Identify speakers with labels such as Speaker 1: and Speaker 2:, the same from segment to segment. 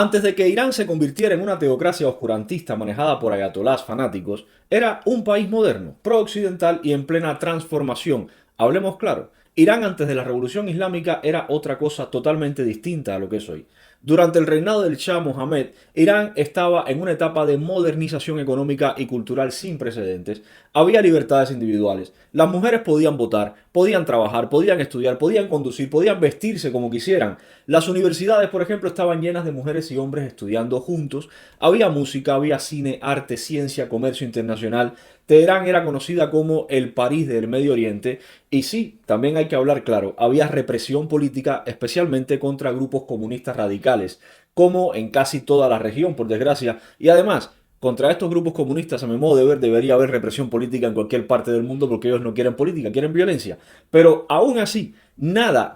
Speaker 1: Antes de que Irán se convirtiera en una teocracia oscurantista manejada por ayatolás fanáticos, era un país moderno, pro-occidental y en plena transformación. Hablemos claro, Irán antes de la Revolución Islámica era otra cosa totalmente distinta a lo que es hoy. Durante el reinado del Shah Mohammed, Irán estaba en una etapa de modernización económica y cultural sin precedentes. Había libertades individuales. Las mujeres podían votar, podían trabajar, podían estudiar, podían conducir, podían vestirse como quisieran. Las universidades, por ejemplo, estaban llenas de mujeres y hombres estudiando juntos. Había música, había cine, arte, ciencia, comercio internacional. Teherán era conocida como el París del Medio Oriente. Y sí, también hay que hablar claro, había represión política, especialmente contra grupos comunistas radicales, como en casi toda la región, por desgracia. Y además, contra estos grupos comunistas, a mi modo de ver, debería haber represión política en cualquier parte del mundo porque ellos no quieren política, quieren violencia. Pero aún así, nada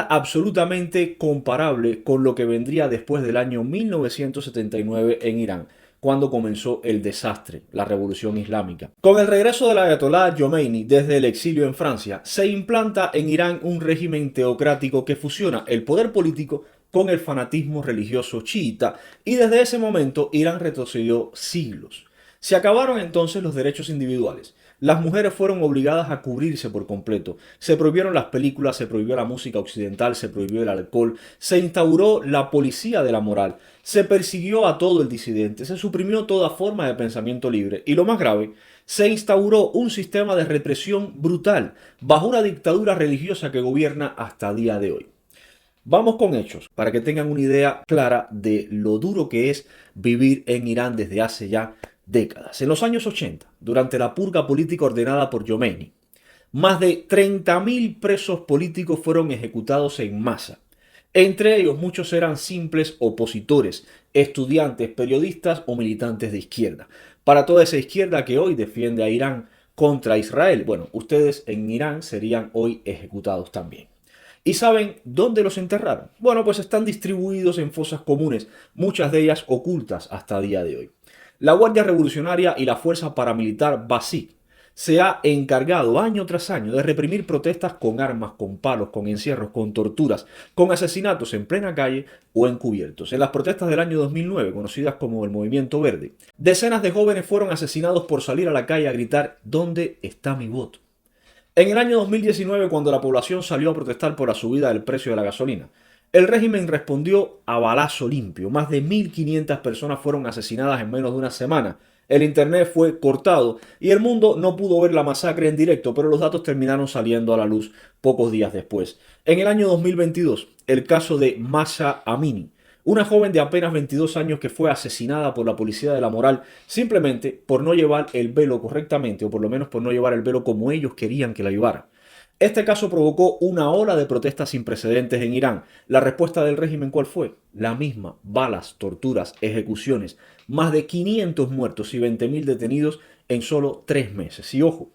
Speaker 1: absolutamente comparable con lo que vendría después del año 1979 en Irán, cuando comenzó el desastre, la revolución islámica. Con el regreso del ayatolá Khomeini desde el exilio en Francia, se implanta en Irán un régimen teocrático que fusiona el poder político con el fanatismo religioso chiita, y desde ese momento Irán retrocedió siglos. Se acabaron entonces los derechos individuales. Las mujeres fueron obligadas a cubrirse por completo. Se prohibieron las películas, se prohibió la música occidental, se prohibió el alcohol, se instauró la policía de la moral, se persiguió a todo el disidente, se suprimió toda forma de pensamiento libre y lo más grave, se instauró un sistema de represión brutal bajo una dictadura religiosa que gobierna hasta el día de hoy. Vamos con hechos, para que tengan una idea clara de lo duro que es vivir en Irán desde hace ya décadas. En los años 80, durante la purga política ordenada por Khomeini, más de 30.000 presos políticos fueron ejecutados en masa. Entre ellos muchos eran simples opositores, estudiantes, periodistas o militantes de izquierda. Para toda esa izquierda que hoy defiende a Irán contra Israel, bueno, ustedes en Irán serían hoy ejecutados también. ¿Y saben dónde los enterraron? Bueno, pues están distribuidos en fosas comunes, muchas de ellas ocultas hasta el día de hoy. La Guardia Revolucionaria y la Fuerza Paramilitar Basij se ha encargado año tras año de reprimir protestas con armas, con palos, con encierros, con torturas, con asesinatos en plena calle o encubiertos. En las protestas del año 2009, conocidas como el Movimiento Verde, decenas de jóvenes fueron asesinados por salir a la calle a gritar ¿dónde está mi voto? En el año 2019, cuando la población salió a protestar por la subida del precio de la gasolina, el régimen respondió a balazo limpio. Más de 1.500 personas fueron asesinadas en menos de una semana. El internet fue cortado y el mundo no pudo ver la masacre en directo, pero los datos terminaron saliendo a la luz pocos días después. En el año 2022, el caso de Mahsa Amini, una joven de apenas 22 años que fue asesinada por la policía de la moral simplemente por no llevar el velo correctamente, o por lo menos por no llevar el velo como ellos querían que la llevara. Este caso provocó una ola de protestas sin precedentes en Irán. La respuesta del régimen, ¿cuál fue? La misma: balas, torturas, ejecuciones, más de 500 muertos y 20.000 detenidos en solo 3 meses. Y ojo,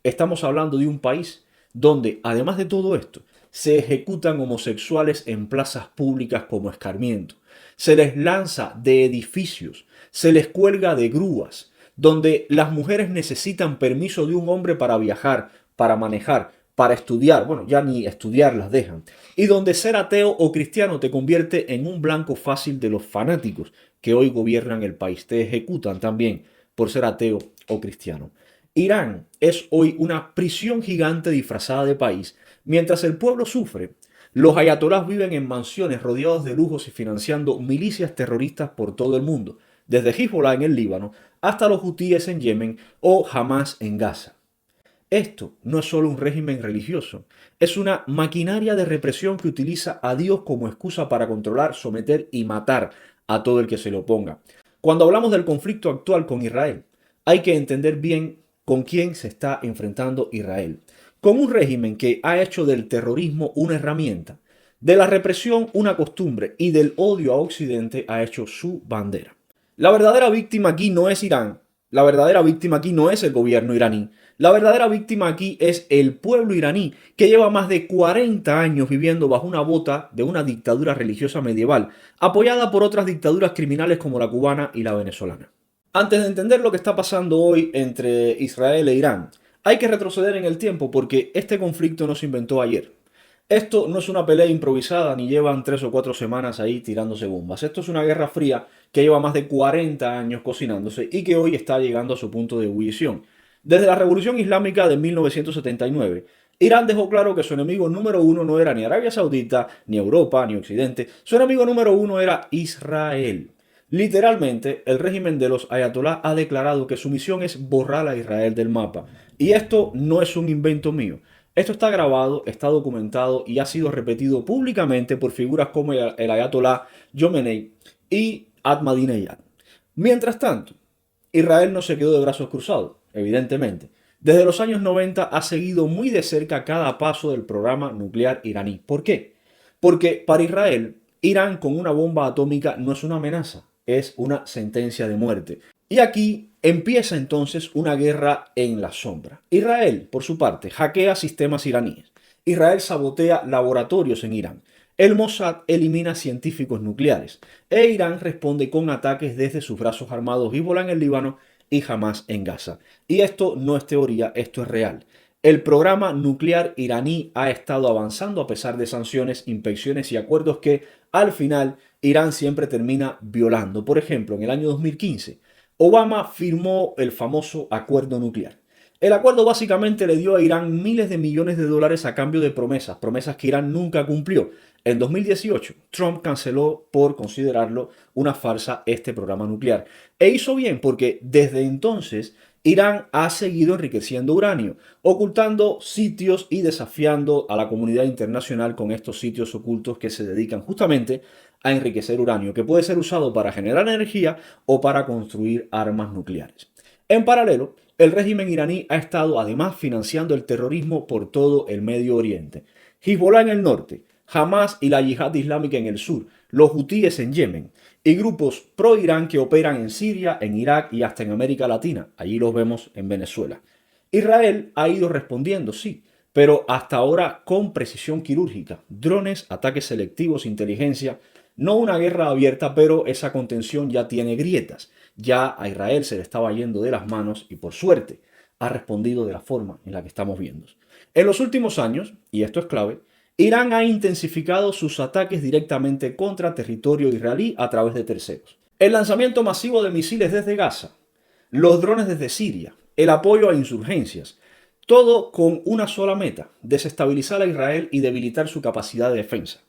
Speaker 1: estamos hablando de un país donde, además de todo esto, se ejecutan homosexuales en plazas públicas como escarmiento, se les lanza de edificios, se les cuelga de grúas, donde las mujeres necesitan permiso de un hombre para viajar, para manejar, para estudiar, bueno, ya ni estudiar las dejan, y donde ser ateo o cristiano te convierte en un blanco fácil de los fanáticos que hoy gobiernan el país, te ejecutan también por ser ateo o cristiano. Irán es hoy una prisión gigante disfrazada de país. Mientras el pueblo sufre, los ayatolás viven en mansiones rodeados de lujos y financiando milicias terroristas por todo el mundo, desde Hezbollah en el Líbano hasta los hutíes en Yemen o Hamas en Gaza. Esto no es solo un régimen religioso, es una maquinaria de represión que utiliza a Dios como excusa para controlar, someter y matar a todo el que se le oponga. Cuando hablamos del conflicto actual con Israel, hay que entender bien con quién se está enfrentando Israel. Con un régimen que ha hecho del terrorismo una herramienta, de la represión una costumbre y del odio a Occidente ha hecho su bandera. La verdadera víctima aquí no es Irán, la verdadera víctima aquí no es el gobierno iraní, la verdadera víctima aquí es el pueblo iraní, que lleva más de 40 años viviendo bajo una bota de una dictadura religiosa medieval, apoyada por otras dictaduras criminales como la cubana y la venezolana. Antes de entender lo que está pasando hoy entre Israel e Irán, hay que retroceder en el tiempo porque este conflicto no se inventó ayer. Esto no es una pelea improvisada ni llevan 3 o 4 semanas ahí tirándose bombas. Esto es una guerra fría que lleva más de 40 años cocinándose y que hoy está llegando a su punto de ebullición. Desde la Revolución Islámica de 1979, Irán dejó claro que su enemigo número uno no era ni Arabia Saudita, ni Europa, ni Occidente. Su enemigo número uno era Israel. Literalmente, el régimen de los ayatolás ha declarado que su misión es borrar a Israel del mapa. Y esto no es un invento mío. Esto está grabado, está documentado y ha sido repetido públicamente por figuras como el ayatolá Jomenei y Ahmadinejad. Mientras tanto, Israel no se quedó de brazos cruzados, evidentemente. Desde los años 90 ha seguido muy de cerca cada paso del programa nuclear iraní. ¿Por qué? Porque para Israel, Irán con una bomba atómica no es una amenaza, es una sentencia de muerte. Y aquí empieza entonces una guerra en la sombra. Israel, por su parte, hackea sistemas iraníes. Israel sabotea laboratorios en Irán. El Mossad elimina científicos nucleares. E Irán responde con ataques desde sus brazos armados Hezbollah en el Líbano y Hamas en Gaza. Y esto no es teoría, esto es real. El programa nuclear iraní ha estado avanzando a pesar de sanciones, inspecciones y acuerdos que, al final, Irán siempre termina violando. Por ejemplo, en el año 2015, Obama firmó el famoso acuerdo nuclear. El acuerdo básicamente le dio a Irán miles de millones de dólares a cambio de promesas que Irán nunca cumplió. En 2018, Trump canceló por considerarlo una farsa este programa nuclear. E hizo bien porque desde entonces Irán ha seguido enriqueciendo uranio, ocultando sitios y desafiando a la comunidad internacional con estos sitios ocultos que se dedican justamente a enriquecer uranio, que puede ser usado para generar energía o para construir armas nucleares. En paralelo, el régimen iraní ha estado además financiando el terrorismo por todo el Medio Oriente. Hezbollah en el norte, Hamas y la Yihad Islámica en el sur, los hutíes en Yemen y grupos pro-Irán que operan en Siria, en Irak y hasta en América Latina. Allí los vemos en Venezuela. Israel ha ido respondiendo, sí, pero hasta ahora con precisión quirúrgica, drones, ataques selectivos, inteligencia, no una guerra abierta, pero esa contención ya tiene grietas. Ya a Israel se le estaba yendo de las manos y por suerte ha respondido de la forma en la que estamos viendo. En los últimos años, y esto es clave, Irán ha intensificado sus ataques directamente contra territorio israelí a través de terceros. El lanzamiento masivo de misiles desde Gaza, los drones desde Siria, el apoyo a insurgencias, todo con una sola meta, desestabilizar a Israel y debilitar su capacidad de defensa.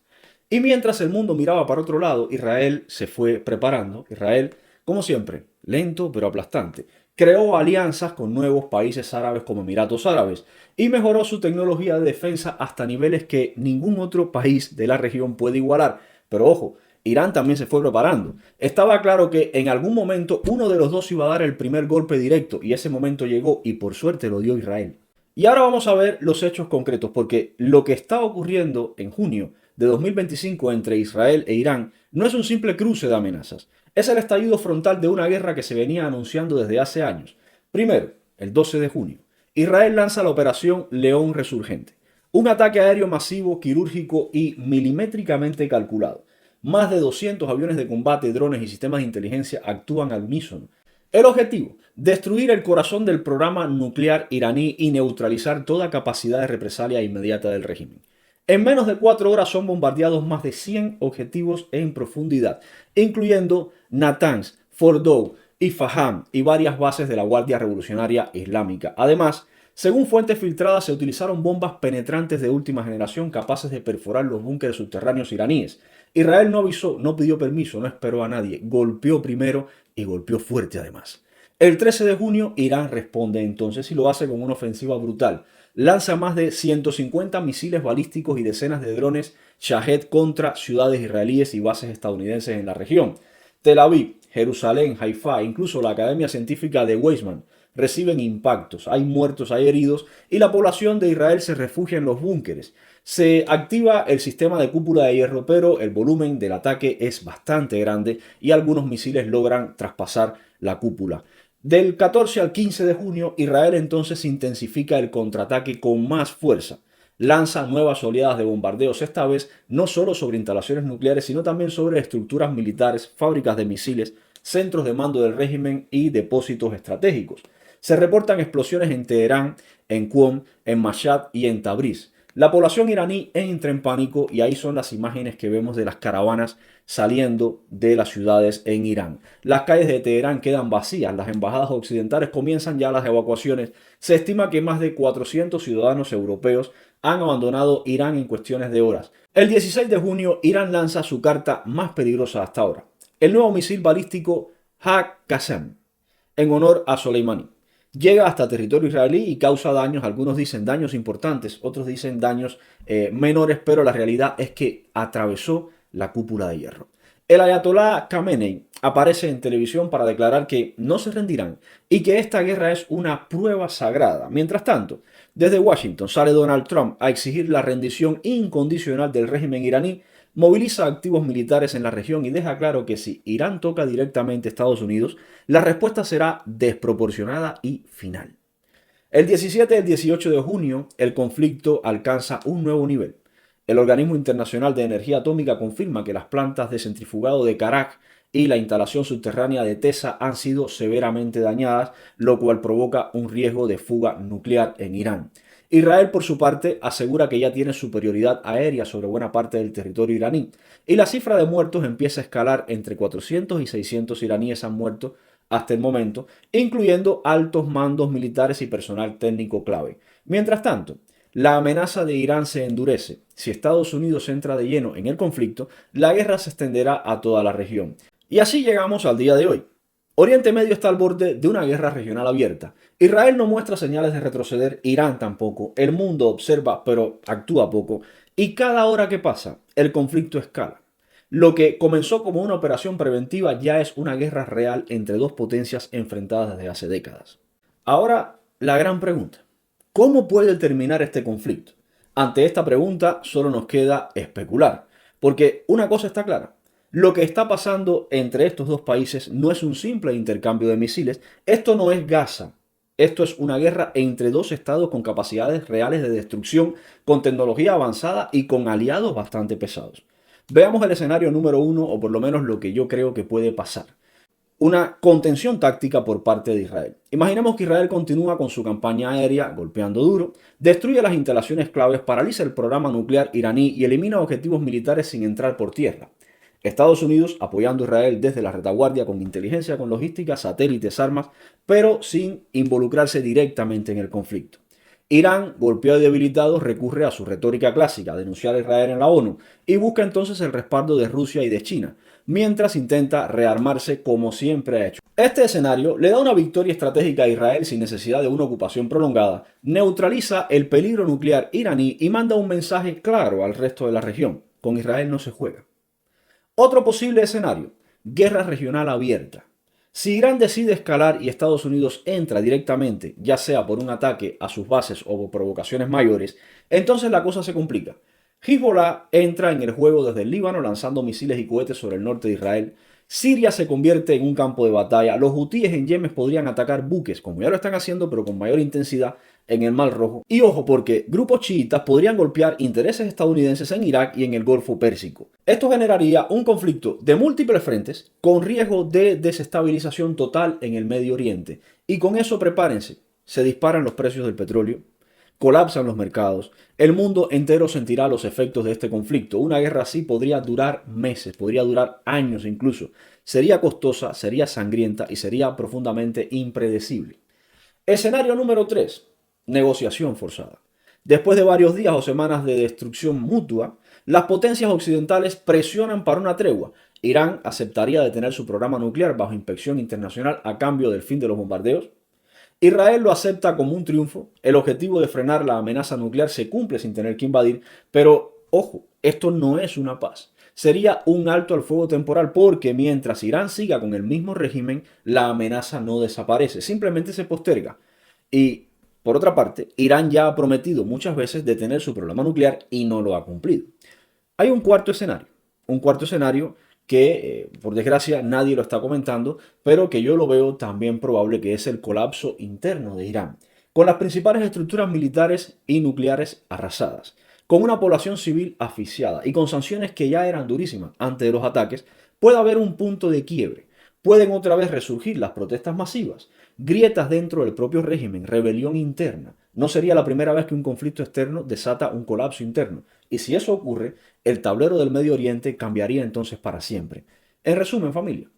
Speaker 1: Y mientras el mundo miraba para otro lado, Israel se fue preparando. Israel, como siempre, lento pero aplastante. Creó alianzas con nuevos países árabes como Emiratos Árabes y mejoró su tecnología de defensa hasta niveles que ningún otro país de la región puede igualar. Pero ojo, Irán también se fue preparando. Estaba claro que en algún momento uno de los dos iba a dar el primer golpe directo y ese momento llegó y por suerte lo dio Israel. Y ahora vamos a ver los hechos concretos, porque lo que está ocurriendo en junio de 2025 entre Israel e Irán no es un simple cruce de amenazas, es el estallido frontal de una guerra que se venía anunciando desde hace años. Primero, el 12 de junio, Israel lanza la operación León Resurgente, un ataque aéreo masivo, quirúrgico y milimétricamente calculado. Más de 200 aviones de combate, drones y sistemas de inteligencia actúan al unísono. El objetivo, destruir el corazón del programa nuclear iraní y neutralizar toda capacidad de represalia inmediata del régimen. En menos de 4 horas son bombardeados más de 100 objetivos en profundidad, incluyendo Natanz, Fordow y Faham y varias bases de la Guardia Revolucionaria Islámica. Además, según fuentes filtradas, se utilizaron bombas penetrantes de última generación capaces de perforar los búnkeres subterráneos iraníes. Israel no avisó, no pidió permiso, no esperó a nadie, golpeó primero y golpeó fuerte además. El 13 de junio, Irán responde entonces y lo hace con una ofensiva brutal. Lanza más de 150 misiles balísticos y decenas de drones Shahed contra ciudades israelíes y bases estadounidenses en la región. Tel Aviv, Jerusalén, Haifa, incluso la Academia Científica de Weizmann reciben impactos, hay muertos, hay heridos y la población de Israel se refugia en los búnkeres. Se activa el sistema de cúpula de hierro, pero el volumen del ataque es bastante grande y algunos misiles logran traspasar la cúpula. Del 14 al 15 de junio, Israel entonces intensifica el contraataque con más fuerza. Lanza nuevas oleadas de bombardeos, esta vez no solo sobre instalaciones nucleares, sino también sobre estructuras militares, fábricas de misiles, centros de mando del régimen y depósitos estratégicos. Se reportan explosiones en Teherán, en Qom, en Mashhad y en Tabriz. La población iraní entra en pánico y ahí son las imágenes que vemos de las caravanas saliendo de las ciudades en Irán. Las calles de Teherán quedan vacías, las embajadas occidentales comienzan ya las evacuaciones. Se estima que más de 400 ciudadanos europeos han abandonado Irán en cuestiones de horas. El 16 de junio, Irán lanza su carta más peligrosa hasta ahora, el nuevo misil balístico Ha-Qassem, en honor a Soleimani. Llega hasta territorio israelí y causa daños, algunos dicen daños importantes, otros dicen daños menores, pero la realidad es que atravesó la cúpula de hierro. El ayatolá Khamenei aparece en televisión para declarar que no se rendirán y que esta guerra es una prueba sagrada. Mientras tanto, desde Washington sale Donald Trump a exigir la rendición incondicional del régimen iraní, moviliza activos militares en la región y deja claro que si Irán toca directamente a Estados Unidos, la respuesta será desproporcionada y final. El 17 y el 18 de junio, el conflicto alcanza un nuevo nivel. El Organismo Internacional de Energía Atómica confirma que las plantas de centrifugado de Karak y la instalación subterránea de Tesa han sido severamente dañadas, lo cual provoca un riesgo de fuga nuclear en Irán. Israel, por su parte, asegura que ya tiene superioridad aérea sobre buena parte del territorio iraní, y la cifra de muertos empieza a escalar. Entre 400 y 600 iraníes han muerto hasta el momento, incluyendo altos mandos militares y personal técnico clave. Mientras tanto, la amenaza de Irán se endurece. Si Estados Unidos entra de lleno en el conflicto, la guerra se extenderá a toda la región. Y así llegamos al día de hoy. Oriente Medio está al borde de una guerra regional abierta. Israel no muestra señales de retroceder, Irán tampoco. El mundo observa, pero actúa poco. Y cada hora que pasa, el conflicto escala. Lo que comenzó como una operación preventiva ya es una guerra real entre dos potencias enfrentadas desde hace décadas. Ahora, la gran pregunta. ¿Cómo puede terminar este conflicto? Ante esta pregunta solo nos queda especular. Porque una cosa está clara. Lo que está pasando entre estos dos países no es un simple intercambio de misiles. Esto no es Gaza. Esto es una guerra entre dos estados con capacidades reales de destrucción, con tecnología avanzada y con aliados bastante pesados. Veamos el escenario número uno, o por lo menos lo que yo creo que puede pasar. Una contención táctica por parte de Israel. Imaginemos que Israel continúa con su campaña aérea golpeando duro, destruye las instalaciones claves, paraliza el programa nuclear iraní y elimina objetivos militares sin entrar por tierra. Estados Unidos apoyando a Israel desde la retaguardia con inteligencia, con logística, satélites, armas, pero sin involucrarse directamente en el conflicto. Irán, golpeado y debilitado, recurre a su retórica clásica, denunciar a Israel en la ONU, y busca entonces el respaldo de Rusia y de China, mientras intenta rearmarse como siempre ha hecho. Este escenario le da una victoria estratégica a Israel sin necesidad de una ocupación prolongada, neutraliza el peligro nuclear iraní y manda un mensaje claro al resto de la región: con Israel no se juega. Otro posible escenario: guerra regional abierta. Si Irán decide escalar y Estados Unidos entra directamente, ya sea por un ataque a sus bases o por provocaciones mayores, entonces la cosa se complica. Hezbollah entra en el juego desde el Líbano lanzando misiles y cohetes sobre el norte de Israel. Siria se convierte en un campo de batalla. Los hutíes en Yemen podrían atacar buques, como ya lo están haciendo, pero con mayor intensidad en el Mar Rojo. Y ojo, porque grupos chiitas podrían golpear intereses estadounidenses en Irak y en el Golfo Pérsico. Esto generaría un conflicto de múltiples frentes con riesgo de desestabilización total en el Medio Oriente. Y con eso prepárense, se disparan los precios del petróleo, colapsan los mercados, el mundo entero sentirá los efectos de este conflicto. Una guerra así podría durar meses, podría durar años incluso. Sería costosa, sería sangrienta y sería profundamente impredecible. Escenario número 3. Negociación forzada. Después de varios días o semanas de destrucción mutua, las potencias occidentales presionan para una tregua. Irán aceptaría detener su programa nuclear bajo inspección internacional a cambio del fin de los bombardeos. Israel lo acepta como un triunfo. El objetivo de frenar la amenaza nuclear se cumple sin tener que invadir, pero ojo, esto no es una paz. Sería un alto al fuego temporal porque mientras Irán siga con el mismo régimen, la amenaza no desaparece, simplemente se posterga. Y por otra parte, Irán ya ha prometido muchas veces detener su programa nuclear y no lo ha cumplido. Hay un cuarto escenario que, por desgracia, nadie lo está comentando, pero que yo lo veo también probable, que es el colapso interno de Irán, con las principales estructuras militares y nucleares arrasadas, con una población civil asfixiada y con sanciones que ya eran durísimas antes de los ataques. Puede haber un punto de quiebre. pueden otra vez resurgir las protestas masivas, grietas dentro del propio régimen, rebelión interna. No sería la primera vez que un conflicto externo desata un colapso interno. Y si eso ocurre, el tablero del Medio Oriente cambiaría entonces para siempre. En resumen, familia,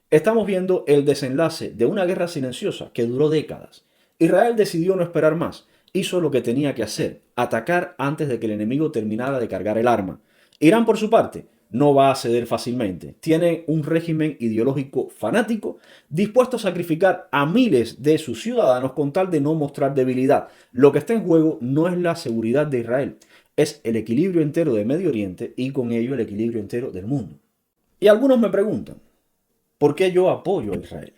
Speaker 1: estamos viendo el desenlace de una guerra silenciosa que duró décadas. Israel decidió no esperar más. Hizo lo que tenía que hacer, atacar antes de que el enemigo terminara de cargar el arma. Irán, por su parte, no va a ceder fácilmente. Tiene un régimen ideológico fanático dispuesto a sacrificar a miles de sus ciudadanos con tal de no mostrar debilidad. Lo que está en juego no es la seguridad de Israel, es el equilibrio entero de Medio Oriente y con ello el equilibrio entero del mundo. Y algunos me preguntan, ¿por qué yo apoyo a Israel?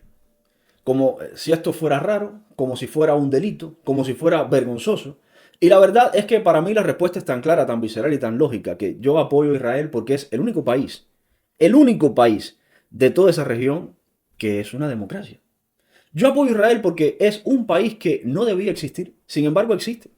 Speaker 1: Como si esto fuera raro, como si fuera un delito, como si fuera vergonzoso. Y la verdad es que para mí la respuesta es tan clara, tan visceral y tan lógica que yo apoyo a Israel porque es el único país de toda esa región que es una democracia. Yo apoyo a Israel porque es un país que no debía existir, sin embargo existe.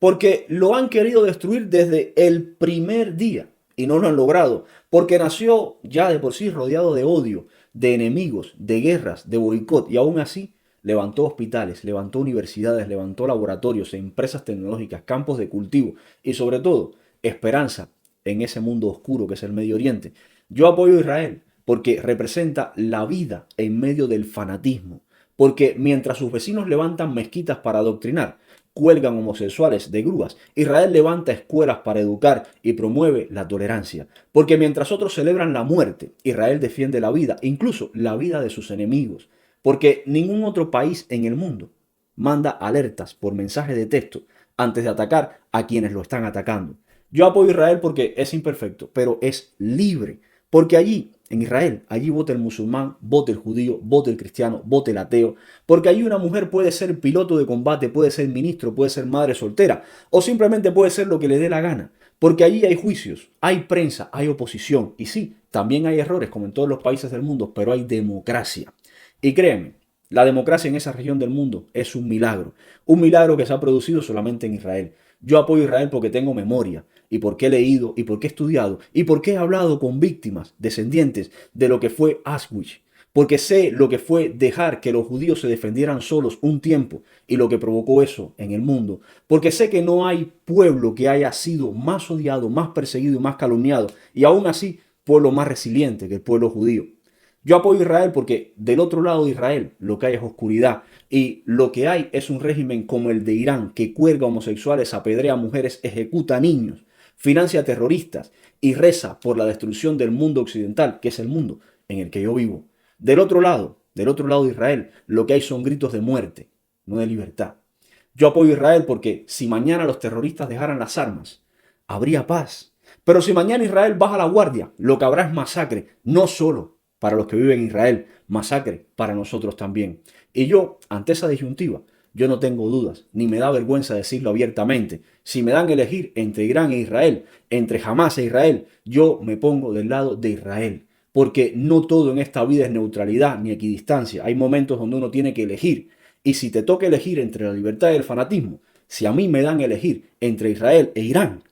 Speaker 1: Porque lo han querido destruir desde el primer día y no lo han logrado. Porque nació ya de por sí rodeado de odio, de enemigos, de guerras, de boicot y aún así levantó hospitales, levantó universidades, levantó laboratorios, empresas tecnológicas, campos de cultivo y sobre todo esperanza en ese mundo oscuro que es el Medio Oriente. Yo apoyo a Israel porque representa la vida en medio del fanatismo. Porque mientras sus vecinos levantan mezquitas para adoctrinar, cuelgan homosexuales de grúas, Israel levanta escuelas para educar y promueve la tolerancia. Porque mientras otros celebran la muerte, Israel defiende la vida, incluso la vida de sus enemigos. Porque ningún otro país en el mundo manda alertas por mensaje de texto antes de atacar a quienes lo están atacando. Yo apoyo a Israel porque es imperfecto, pero es libre. Porque allí, en Israel, allí vota el musulmán, vota el judío, vota el cristiano, vota el ateo. Porque allí una mujer puede ser piloto de combate, puede ser ministro, puede ser madre soltera o simplemente puede ser lo que le dé la gana. Porque allí hay juicios, hay prensa, hay oposición. Y sí, también hay errores como en todos los países del mundo, pero hay democracia. Y créeme, la democracia en esa región del mundo es un milagro que se ha producido solamente en Israel. Yo apoyo a Israel porque tengo memoria y porque he leído y porque he estudiado y porque he hablado con víctimas, descendientes de lo que fue Auschwitz. Porque sé lo que fue dejar que los judíos se defendieran solos un tiempo y lo que provocó eso en el mundo. Porque sé que no hay pueblo que haya sido más odiado, más perseguido y más calumniado y aún así pueblo más resiliente que el pueblo judío. Yo apoyo a Israel porque del otro lado de Israel lo que hay es oscuridad y lo que hay es un régimen como el de Irán que cuelga homosexuales, apedrea mujeres, ejecuta niños, financia terroristas y reza por la destrucción del mundo occidental, que es el mundo en el que yo vivo. Del otro lado de Israel, lo que hay son gritos de muerte, no de libertad. Yo apoyo a Israel porque si mañana los terroristas dejaran las armas, habría paz. Pero si mañana Israel baja la guardia, lo que habrá es masacre, no solo para los que viven en Israel, masacre para nosotros también. Y yo, ante esa disyuntiva, yo no tengo dudas, ni me da vergüenza decirlo abiertamente. Si me dan a elegir entre Irán e Israel, entre Hamás e Israel, yo me pongo del lado de Israel. Porque no todo en esta vida es neutralidad ni equidistancia. Hay momentos donde uno tiene que elegir. Y si te toca elegir entre la libertad y el fanatismo, si a mí me dan a elegir entre Israel e Irán,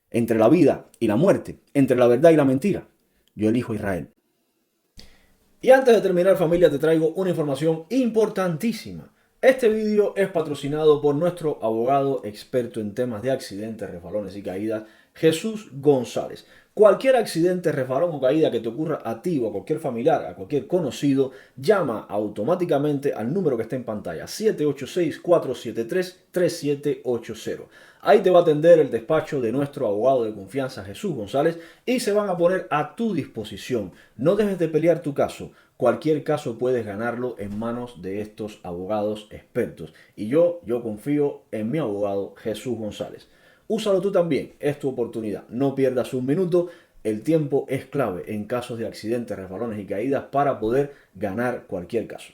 Speaker 1: entre la vida y la muerte, entre la verdad y la mentira, yo elijo Israel. Y antes de terminar, familia, te traigo una información importantísima. Este vídeo es patrocinado por nuestro abogado experto en temas de accidentes, resbalones y caídas, Jesús González. Cualquier accidente, resbalón o caída que te ocurra a ti o a cualquier familiar, a cualquier conocido, llama automáticamente al número que está en pantalla, 786-473-3780. Ahí te va a atender el despacho de nuestro abogado de confianza, Jesús González, y se van a poner a tu disposición. No dejes de pelear tu caso. Cualquier caso puedes ganarlo en manos de estos abogados expertos. Y yo confío en mi abogado, Jesús González. Úsalo tú también, es tu oportunidad. No pierdas un minuto. El tiempo es clave en casos de accidentes, resbalones y caídas para poder ganar cualquier caso.